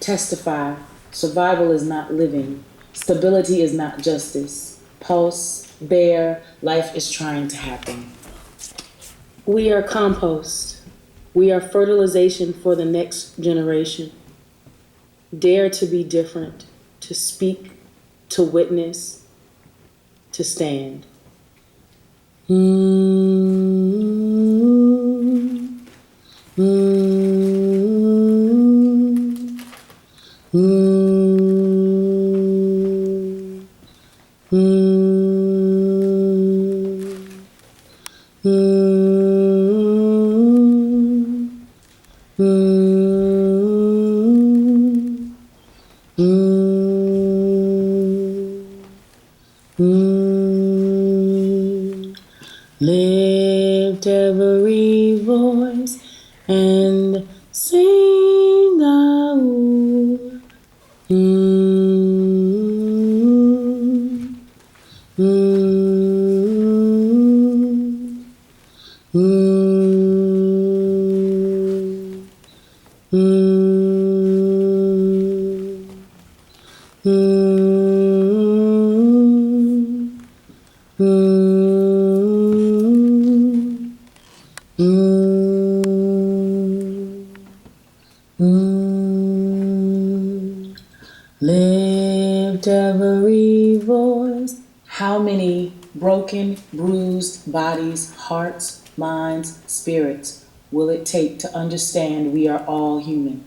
Testify, survival is not living. Stability is not justice. Pulse, bear, life is trying to happen. We are compost. We are fertilization for the next generation. Dare to be different, to speak, to witness, to stand. Lift every voice and sing out. Lift every voice. How many broken, bruised bodies, hearts, minds, spirits will it take to understand we are all human?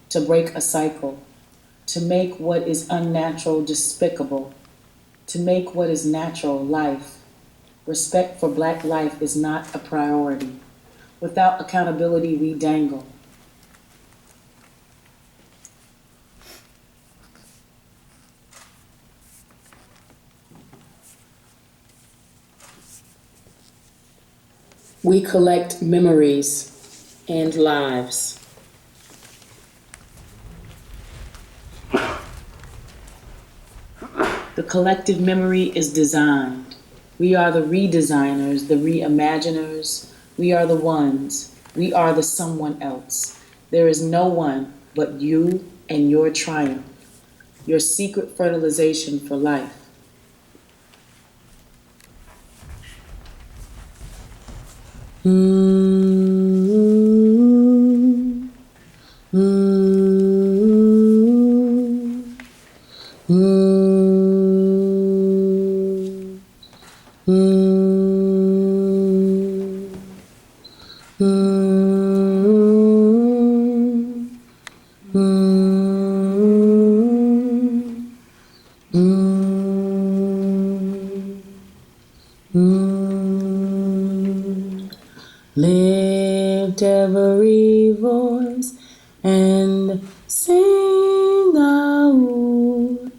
To break a cycle, to make what is unnatural despicable, to make what is natural life. Respect for Black life is not a priority. Without accountability, we dangle. We collect memories and lives. The collective memory is designed. We are the redesigners, the reimaginers. We are the ones. We are the someone else. There is no one but you and your triumph, your secret fertilization for life. Lift every voice and sing out.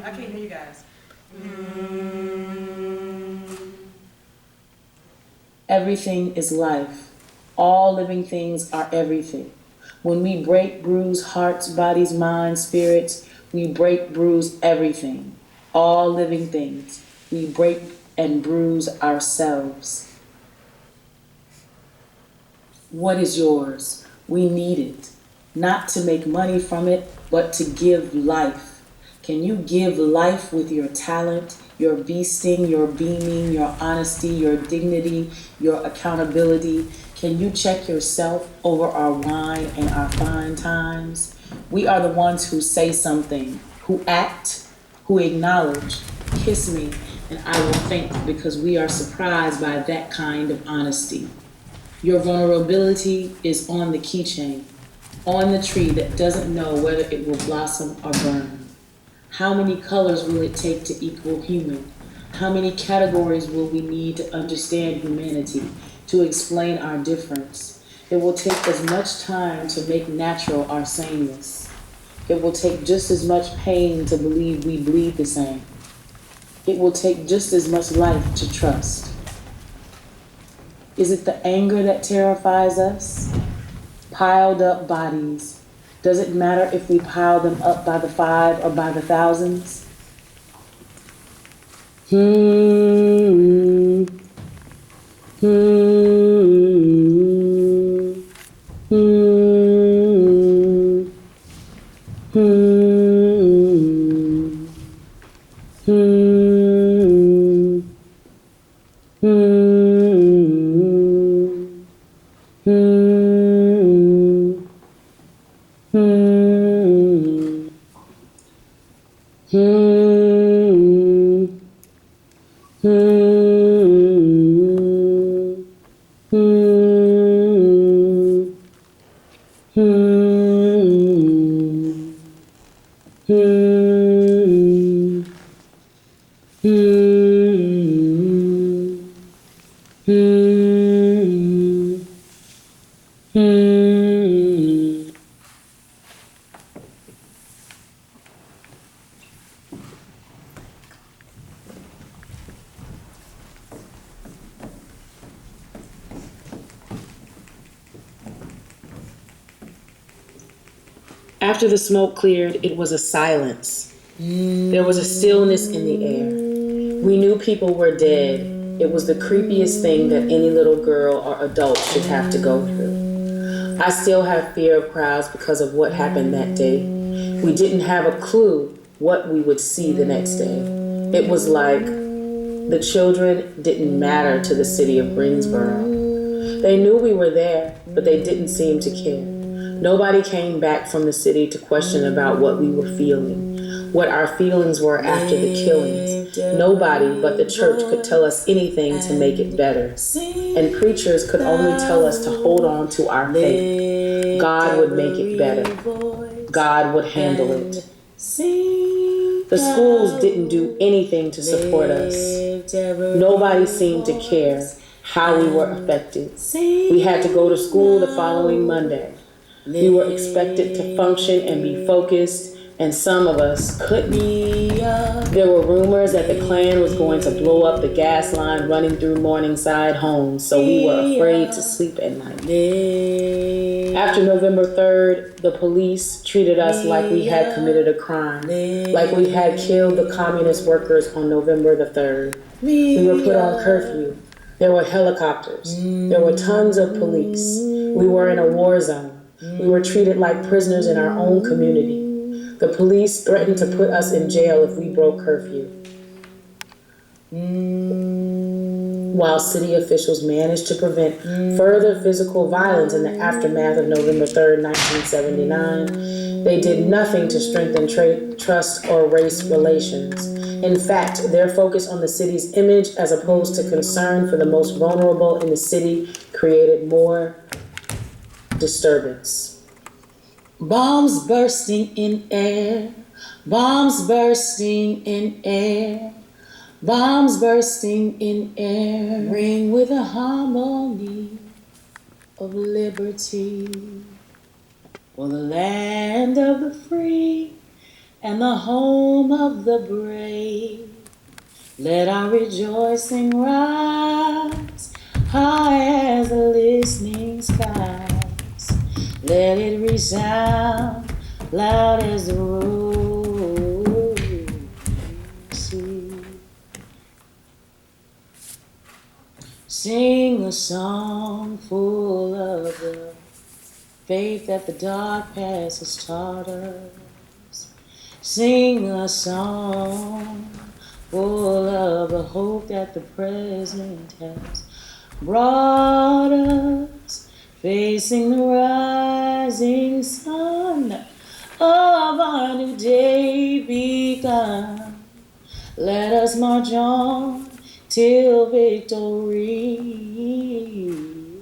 I can't hear you guys. Everything is life. All living things are everything. When we break, bruise hearts, bodies, minds, spirits, we break, bruise everything. All living things. We break and bruise ourselves. What is yours? We need it. Not to make money from it, but to give life. Can you give life with your talent, your beasting, your beaming, your honesty, your dignity, your accountability? Can you check yourself over our wine and our fine times? We are the ones who say something, who act, who acknowledge. Kiss me, and I will think, because we are surprised by that kind of honesty. Your vulnerability is on the keychain, on the tree that doesn't know whether it will blossom or burn. How many colors will it take to equal human? How many categories will we need to understand humanity, to explain our difference? It will take as much time to make natural our sameness. It will take just as much pain to believe we bleed the same. It will take just as much life to trust. Is it the anger that terrifies us? Piled up bodies. Does it matter if we pile them up by the 5 or by the thousands? Hmm. Hmm. Hmm. Hmm. Hmm. Hmm. Hmm. Hmm. Hmm. Hmm. Hmm. Hmm. Hmm. Hmm. Hmm. Hmm. After the smoke cleared, it was a silence. There was a stillness in the air. We knew people were dead. It was the creepiest thing that any little girl or adult should have to go through. I still have fear of crowds because of what happened that day. We didn't have a clue what we would see the next day. It was like the children didn't matter to the city of Greensboro. They knew we were there, but they didn't seem to care. Nobody came back from the city to question about what we were feeling, what our feelings were after the killings. Nobody but the church could tell us anything to make it better. And preachers could only tell us to hold on to our faith. God would make it better. God would handle it. The schools didn't do anything to support us. Nobody seemed to care how we were affected. We had to go to school the following Monday. We were expected to function and be focused, and some of us couldn't. There were rumors that the Klan was going to blow up the gas line running through Morningside homes, so we were afraid to sleep at night. After November 3rd, the police treated us like we had committed a crime, like we had killed the communist workers on November the 3rd. We were put on curfew. There were helicopters. There were tons of police. We were in a war zone. We were treated like prisoners in our own community. The police threatened to put us in jail if we broke curfew. While city officials managed to prevent further physical violence in the aftermath of November 3rd, 1979, they did nothing to strengthen trust or race relations. In fact, their focus on the city's image as opposed to concern for the most vulnerable in the city created more disturbance. Bombs bursting in air, bombs bursting in air, bombs bursting in air, ring with a harmony of liberty for the land of the free and the home of the brave. Let our rejoicing rise high as the listening skies. Let it resound loud as the rolling sea. Sing a song full of the faith that the dark past has taught us. Sing a song full of the hope that the present has brought us, facing the rising sun of our new day begun. Let us march on till victory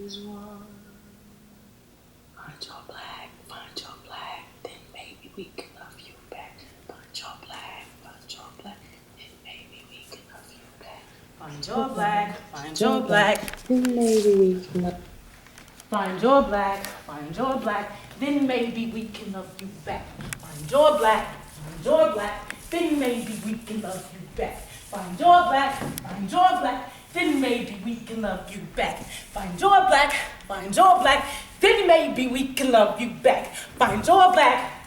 is won. Find your black, then maybe we can love you back. Find your black, then maybe we can love you back. Find your black, then maybe we can love. Find your black, then maybe we can love you back. Find your black, then maybe we can love you back. Find your black, then maybe we can love you back. Find your black, then maybe we can love you back.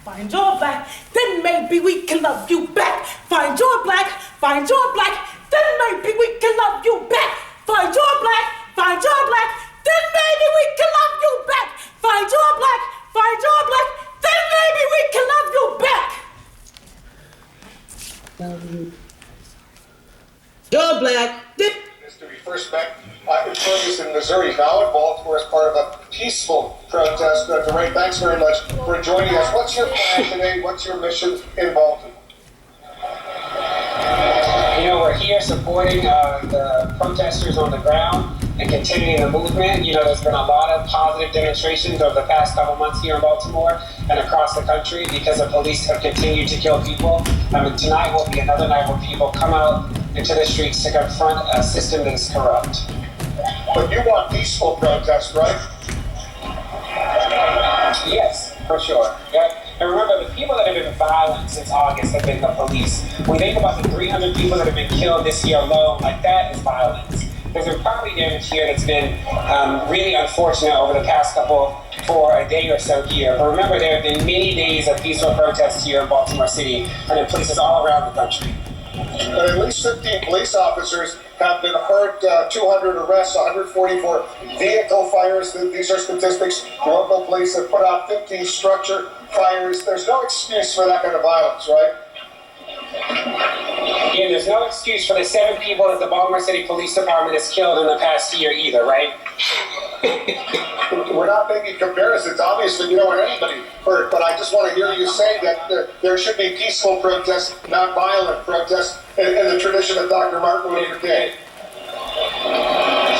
Find your black, then maybe we can love you back. Find your black, then maybe we can love you back. Find your black, find your black, then maybe we can love you back. Find your black, then maybe we can love you back. Love you. You're black. To be first met in Ferguson, Missouri, now in Baltimore as part of a peaceful protest. DeRay, thanks very much for joining us. What's your plan today? What's your mission in Baltimore? You know, we're here supporting the protesters on the ground and continuing the movement. You know, there's been a lot of positive demonstrations over the past couple months here in Baltimore and across the country because the police have continued to kill people. And tonight will be another night where people come out into the streets to confront a system that is corrupt. But you want peaceful protests, right? Yes, for sure. Yeah. And remember, the people that have been violent since August have been the police. When we think about the 300 people that have been killed this year alone, like that is violence. There's been property damage here that's been really unfortunate over the past for a day or so here. But remember, there have been many days of peaceful protests here in Baltimore City and in places all around the country. But at least 15 police officers have been hurt, 200 arrests, 144 vehicle fires. These are statistics. Local police have put out 15 structure fires. There's no excuse for that kind of violence, right? Yeah, there's no excuse for the 7 people that the Baltimore City Police Department has killed in the past year either, right? We're not making comparisons. Obviously, you don't want anybody hurt, but I just want to hear you say that there should be peaceful protests, not violent protests, in the tradition of Dr. Martin Luther King.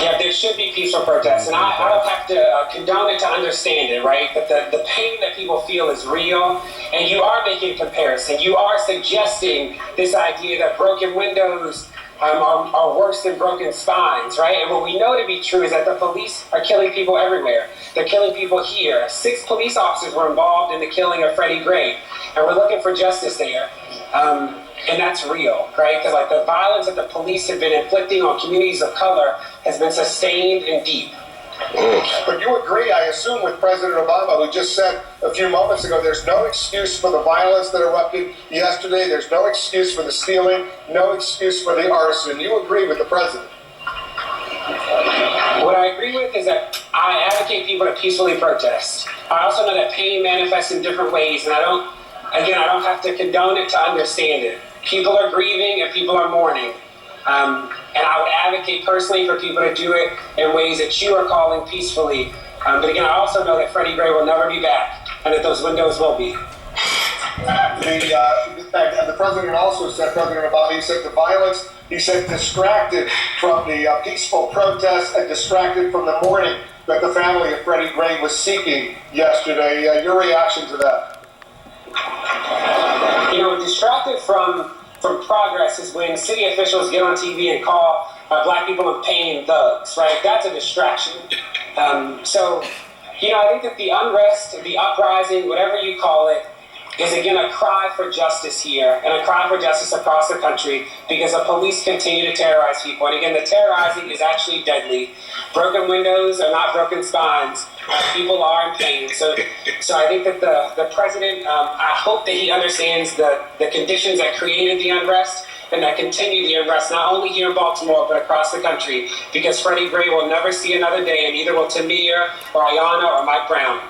Yeah, there should be peaceful protests, and I don't have to condone it to understand it, right? But the pain that people feel is real, and you are making comparison. You are suggesting this idea that broken windows are worse than broken spines, right? And what we know to be true is that the police are killing people everywhere. They're killing people here. 6 police officers were involved in the killing of Freddie Gray, and we're looking for justice there. And that's real, right? Because like the violence that the police have been inflicting on communities of color has been sustained and deep. But you agree, I assume, with President Obama, who just said a few moments ago, there's no excuse for the violence that erupted yesterday. There's no excuse for the stealing, no excuse for the arson. You agree with the president? What I agree with is that I advocate people to peacefully protest. I also know that pain manifests in different ways, and I don't have to condone it to understand it. People are grieving and people are mourning. And I would advocate personally for people to do it in ways that you are calling peacefully. But again, I also know that Freddie Gray will never be back and that those windows will be. The president also said, President Obama, he said the violence, he said distracted from the peaceful protests and distracted from the mourning that the family of Freddie Gray was seeking yesterday. Your reaction to that? You know, distracted from progress is when city officials get on TV and call black people in pain thugs, right? That's a distraction. So, you know, I think that the unrest, the uprising, whatever you call it, is again a cry for justice here and a cry for justice across the country because the police continue to terrorize people. And again, the terrorizing is actually deadly. Broken windows are not broken spines. People are in pain. So I think that the president, I hope that he understands the conditions that created the unrest and that continue the unrest, not only here in Baltimore, but across the country, because Freddie Gray will never see another day, and neither will Tamir or Ayanna or Mike Brown.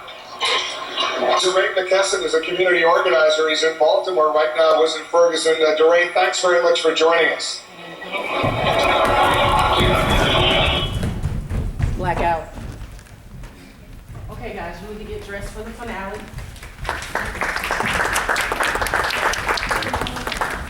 DeRay McKesson is a community organizer. He's in Baltimore right now, was in Ferguson. DeRay, thanks very much for joining us. Blackout. Okay, guys, you need to get dressed for the finale.